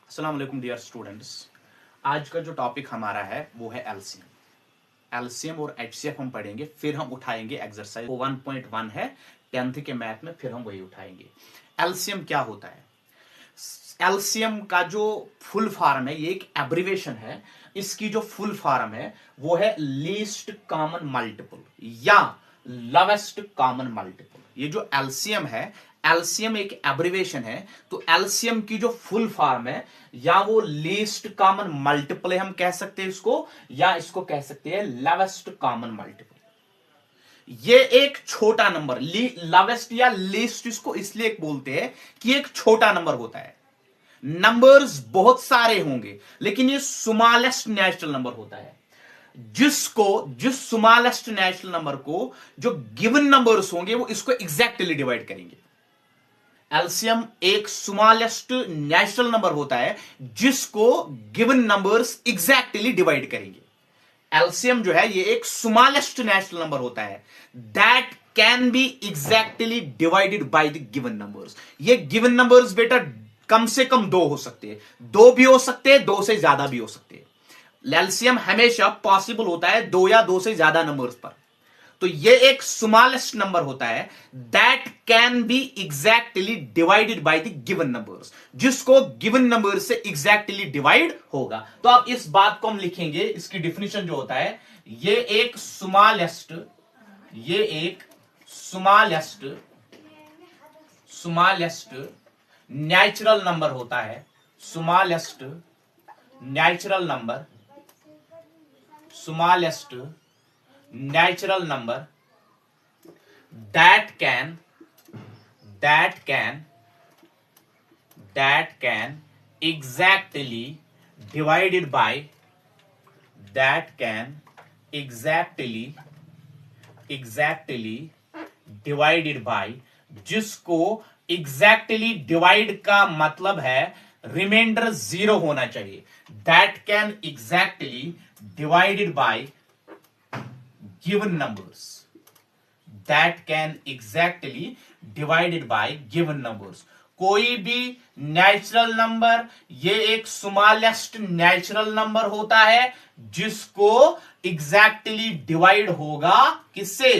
अस्सलाम वालेकुम dear students. आज का जो टॉपिक हमारा है वो है एलसीएम। एलसीएम और एचसीएफ हम पढ़ेंगे, फिर हम उठाएंगे एक्सरसाइज 1.1 है 10th के मैथ में, फिर हम वही उठाएंगे। एलसीएम क्या होता है? एलसीएम का जो फुल फॉर्म है, ये एक एब्रिवेशन है। इसकी जो फुल फॉर्म है वो है लीस्ट कॉमन मल्टीपल या लवेस्ट कॉमन मल्टीपल। ये जो एलसीएम है, एलसीएम एक एब्रिवेशन है। तो एलसीएम की जो फुल फॉर्म है या वो लीस्ट कॉमन मल्टीपल है, हम कह सकते हैं इसको, या इसको कह सकते हैं लवेस्ट कॉमन मल्टीपल। ये एक छोटा नंबर, लवेस्ट या लीस्ट इसको इसलिए बोलते हैं कि एक छोटा नंबर होता है। नंबर्स बहुत सारे होंगे लेकिन ये स्मॉलेस्ट नेचुरल नंबर होता है, जिस स्मॉलेस्ट नेचुरल नंबर को जो गिवन नंबर्स होंगे वो इसको एग्जैक्टली डिवाइड करेंगे। एलसीएम एक स्मॉलेस्ट नेचुरल नंबर होता है जिसको गिवन नंबर्स एग्जैक्टली डिवाइड करेंगे। एलसीएम जो है ये एक स्मॉलेस्ट नेचुरल नंबर होता है that can be exactly divided by the given numbers. ये गिवन नंबर्स बेटा कम से कम दो हो सकते हैं, दो भी हो सकते हैं, दो से ज्यादा भी हो सकते हैं। एलसीएम हमेशा पॉसिबल होता है दो या दो से ज्यादा नंबर्स पर। तो ये एक स्मॉलेस्ट नंबर होता है that can be exactly divided by the given numbers, जिसको गिवन नंबर से एग्जैक्टली डिवाइड होगा। तो आप इस बात को हम लिखेंगे, इसकी डिफिनेशन जो होता है, ये एक स्मॉलेस्ट नेचुरल नंबर होता है। Smallest natural number that can exactly divided by जिसको एग्जैक्टली डिवाइड का मतलब है रिमाइंडर जीरो होना चाहिए। That can exactly divided by given numbers, that can exactly divided by given numbers। कोई भी नेचुरल नंबर ये एक स्मॉलेस्ट नेचुरल नंबर होता है जिसको एग्जैक्टली डिवाइड होगा किससे?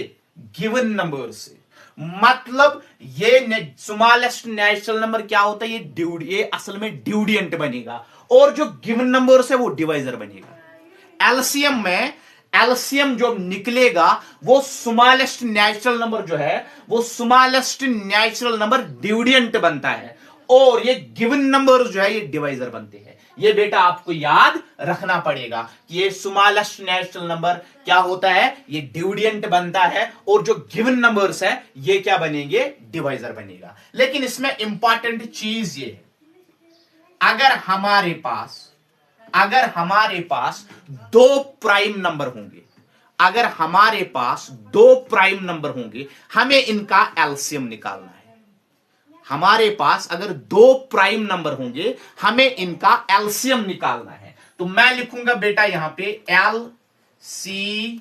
गिवन नंबर से। मतलब ये स्मॉलेस्ट नेचुरल नंबर क्या होता है? ये असल में ड्यूडियंट बनेगा और जो गिवन नंबर है वो डिवाइजर बनेगा। एलसीएम जो निकलेगा वो स्मॉलेस्ट नेचुरल नंबर जो है वो स्मॉलेस्ट नेचुरल नंबर ड्यूडियंट बनता है और ये गिवन नंबर जो है ये डिवाइजर बनते हैं। ये बेटा आपको याद रखना पड़ेगा कि ये स्मॉलेस्ट नेचुरल नंबर क्या होता है, ये ड्यूडियंट बनता है और जो गिवन नंबर्स है ये क्या बनेंगे? डिवाइजर बनेगा। लेकिन इसमें इंपॉर्टेंट चीज ये है, अगर हमारे पास दो प्राइम नंबर होंगे, हमें इनका एलसीएम निकालना है। हमारे पास अगर दो प्राइम नंबर होंगे हमें इनका एलसीएम निकालना है। तो मैं लिखूंगा बेटा यहां पे LCM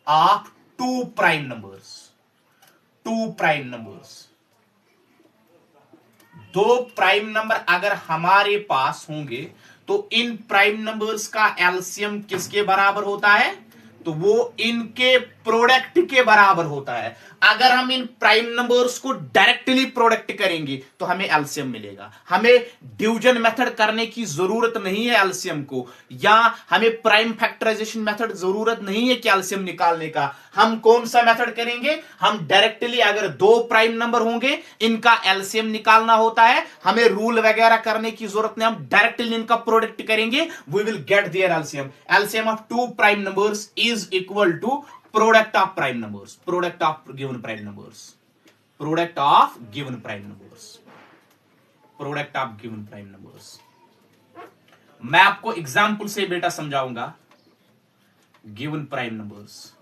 of two prime numbers. दो प्राइम नंबर अगर हमारे पास होंगे तो इन प्राइम नंबर्स का एलसीएम किसके बराबर होता है? तो वो इनके प्रोडक्ट के बराबर होता है। अगर हम इन प्राइम नंबर्स को डायरेक्टली प्रोडक्ट करेंगे तो हमें एलसीएम मिलेगा। हमें डिवीजन मेथड करने की जरूरत नहीं है एलसीएम को, या हमें प्राइम फैक्टराइजेशन मेथड जरूरत नहीं है कि एलसीएम निकालने का। हम कौन सा मेथड करेंगे? हम डायरेक्टली, अगर दो प्राइम नंबर होंगे इनका एलसीएम निकालना होता है, हमें रूल वगैरह करने की जरूरत नहीं, हम डायरेक्टली इनका प्रोडक्ट करेंगे, we will get their LCM. LCM of two prime numbers is equal to product of given prime numbers। मैं आपको एग्जाम्पल से बेटा समझाऊंगा गिवन प्राइम नंबर्स।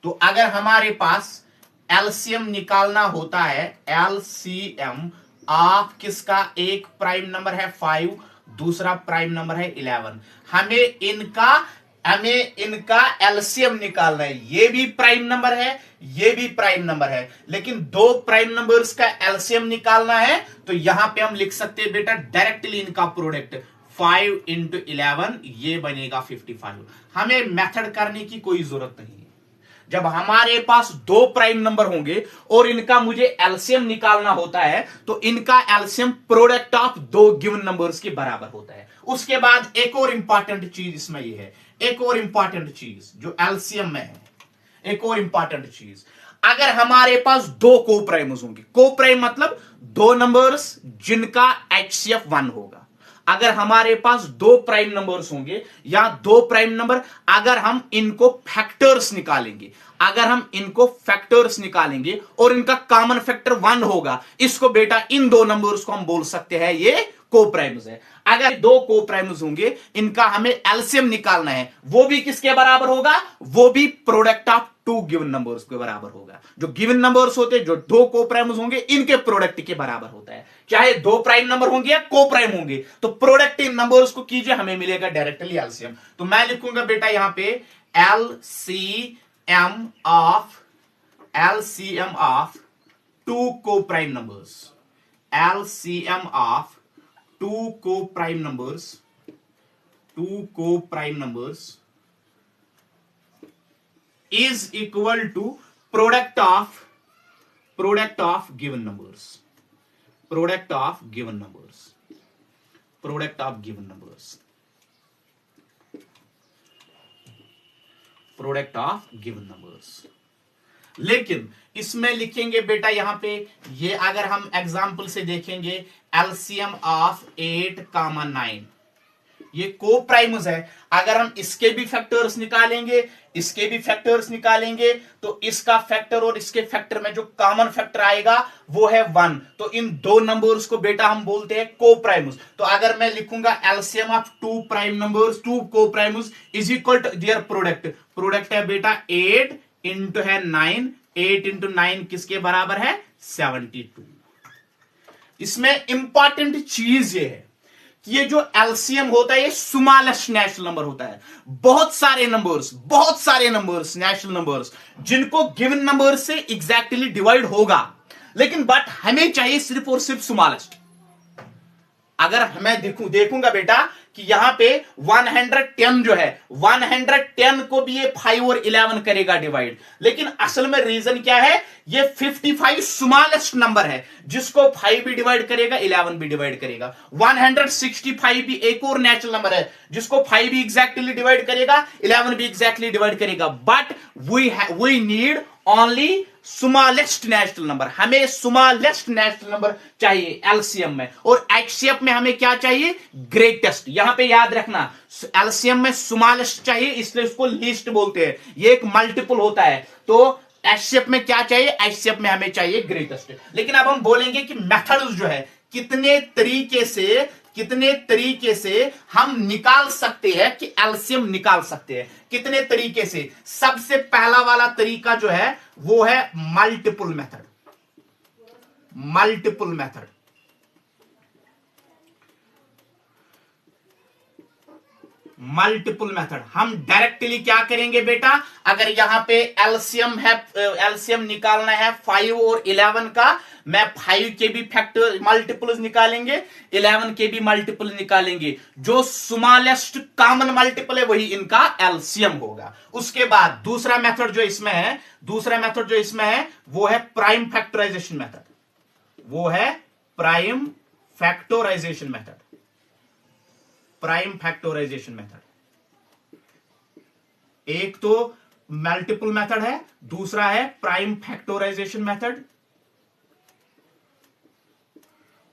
तो अगर हमारे पास एलसीएम निकालना होता है, एलसीएम ऑफ किसका? एक प्राइम नंबर है 5, दूसरा प्राइम नंबर है 11। हमें इनका हमें इनका एलसीएम निकालना है। ये भी प्राइम नंबर है, ये भी प्राइम नंबर है, लेकिन दो प्राइम नंबर्स का एलसीएम निकालना है तो यहां पे हम लिख सकते हैं बेटा डायरेक्टली इनका प्रोडक्ट 5 इंटू 11, ये बनेगा 55। हमें मेथड करने की कोई जरूरत नहीं है। जब हमारे पास दो प्राइम नंबर होंगे और इनका मुझे एलसीएम निकालना होता है तो इनका एलसीएम प्रोडक्ट ऑफ दो गिवन नंबर्स के बराबर होता है। उसके बाद एक और इंपॉर्टेंट चीज इसमें ये है, एक और इंपॉर्टेंट चीज जो एलसीएम में है, एक और इंपॉर्टेंट चीज, अगर हमारे पास दो को प्राइम्स होंगे, को प्राइम मतलब दो नंबर्स जिनका एचसीएफ 1 होगा, अगर हमारे पास दो प्राइम नंबर्स होंगे या दो प्राइम नंबर, अगर हम इनको फैक्टर्स निकालेंगे, अगर हम इनको फैक्टर्स निकालेंगे और इनका कॉमन फैक्टर 1 होगा, इसको बेटा इन दो नंबर्स को हम बोल सकते हैं ये को प्राइम्स है। अगर दो को प्राइम्स होंगे, इनका हमें एलसीएम निकालना है, वो भी किसके बराबर होगा, वो भी product of two given numbers के बराबर होगा। जो गिवन नंबर्स होते हैं, जो दो को प्राइम्स होंगे, इनके प्रोडक्ट के बराबर होता है। चाहे दो प्राइम नंबर होंगे या को प्राइम होंगे, तो प्रोडक्ट इन नंबर्स को कीजिए, हमें मिलेगा डायरेक्टली एलसीएम। तो मैं लिखूंगा बेटा यहां पे एलसीएम ऑफ टू को prime numbers, LCM of two को prime numbers is equal to product of given numbers, product of given numbers, product of given numbers, product of given numbers। लेकिन इसमें लिखेंगे बेटा यहां पे, ये अगर हम एग्जांपल से देखेंगे, एलसीएम ऑफ 8, 9, ये को प्राइम्स है। अगर हम इसके भी फैक्टर्स निकालेंगे, इसके भी फैक्टर्स निकालेंगे, तो इसका फैक्टर और इसके फैक्टर में जो कॉमन फैक्टर आएगा वो है 1। तो इन दो नंबर्स को बेटा हम बोलते हैं को प्राइम्स। तो अगर मैं लिखूंगा LCM of two prime numbers, two को primes is equal to their product, product है बेटा 8 इंटू है 9, 8 इंटू 9 किसके बराबर है, 72। इसमें इंपॉर्टेंट चीज ये है, ये जो एलसीएम होता है ये स्मॉलेस्ट नेचुरल नंबर होता है। बहुत सारे नंबर्स नेचुरल नंबर्स जिनको गिवन नंबर से एग्जैक्टली डिवाइड होगा, लेकिन बट हमें चाहिए सिर्फ और सिर्फ स्मॉलेस्ट। अगर मैं देखूंगा बेटा कि यहां पे 110 जो है, 110 को भी ये 5 और 11 करेगा डिवाइड, लेकिन असल में रीजन क्या है, ये 55 स्मॉलेस्ट नंबर है जिसको 5 भी डिवाइड करेगा, 11 भी डिवाइड करेगा। 165 भी एक और नेचुरल नंबर है जिसको 5 भी एग्जैक्टली डिवाइड करेगा, 11 भी एग्जैक्टली डिवाइड करेगा। But we need only smallest natural number, हमें स्मॉलेस्ट नेचुरल नंबर चाहिए एलसीएम में, और एचसीएफ में हमें क्या चाहिए, ग्रेटेस्ट। यहां पे याद रखना, एलसीएम में स्मॉलेस्ट चाहिए इसलिए उसको लीस्ट बोलते हैं, ये एक मल्टीपल होता है। तो एचसीएफ में क्या चाहिए, एचसीएफ में हमें चाहिए ग्रेटेस्ट। लेकिन अब हम बोलेंगे कि मेथड्स जो है, कितने तरीके से हम निकाल सकते हैं कि एलसीएम निकाल सकते हैं, कितने तरीके से। सबसे पहला वाला तरीका जो है वो है मल्टीपल मेथड। मल्टीपल मेथड हम डायरेक्टली क्या करेंगे बेटा, अगर यहां पे एलसीएम है, एलसीएम निकालना है 5 और 11 का, मैं 5 के भी फैक्टर मल्टीपल्स निकालेंगे, 11 के भी मल्टीपल निकालेंगे। जो स्मॉलेस्ट कॉमन मल्टीपल है वही इनका एलसीएम होगा। उसके बाद दूसरा मेथड जो इसमें है वो है prime factorization method, prime factorization method. एक तो मल्टीपल मेथड है, दूसरा है प्राइम फैक्टराइजेशन मेथड,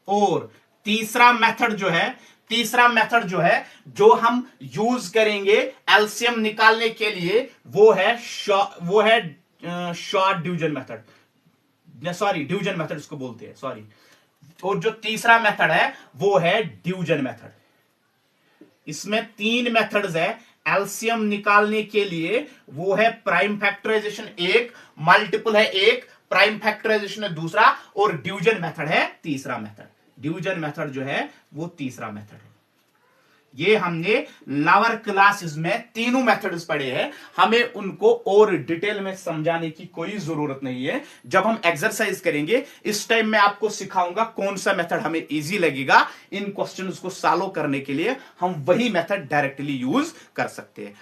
और तीसरा मेथड जो है जो हम यूज करेंगे एलसीएम निकालने के लिए, वो है short division method, division method इसको बोलते हैं, सॉरी। और जो तीसरा मेथड है वो है डिवीजन मेथड। इसमें 3 मेथड्स है एलसीएम निकालने के लिए, वो है प्राइम फैक्टराइजेशन एक, मल्टीपल है एक, प्राइम फैक्टराइजेशन है दूसरा, और डिवीजन मेथड है तीसरा मेथड। डिवीजन मेथड जो है वो तीसरा मेथड है। ये हमने लोअर क्लासेस में तीनों मेथड्स पढ़े हैं, हमें उनको और डिटेल में समझाने की कोई जरूरत नहीं है। जब हम एक्सरसाइज करेंगे इस टाइम मैं आपको सिखाऊंगा कौन सा मेथड हमें इजी लगेगा, इन क्वेश्चंस को सॉल्व करने के लिए हम वही मेथड डायरेक्टली यूज कर सकते हैं।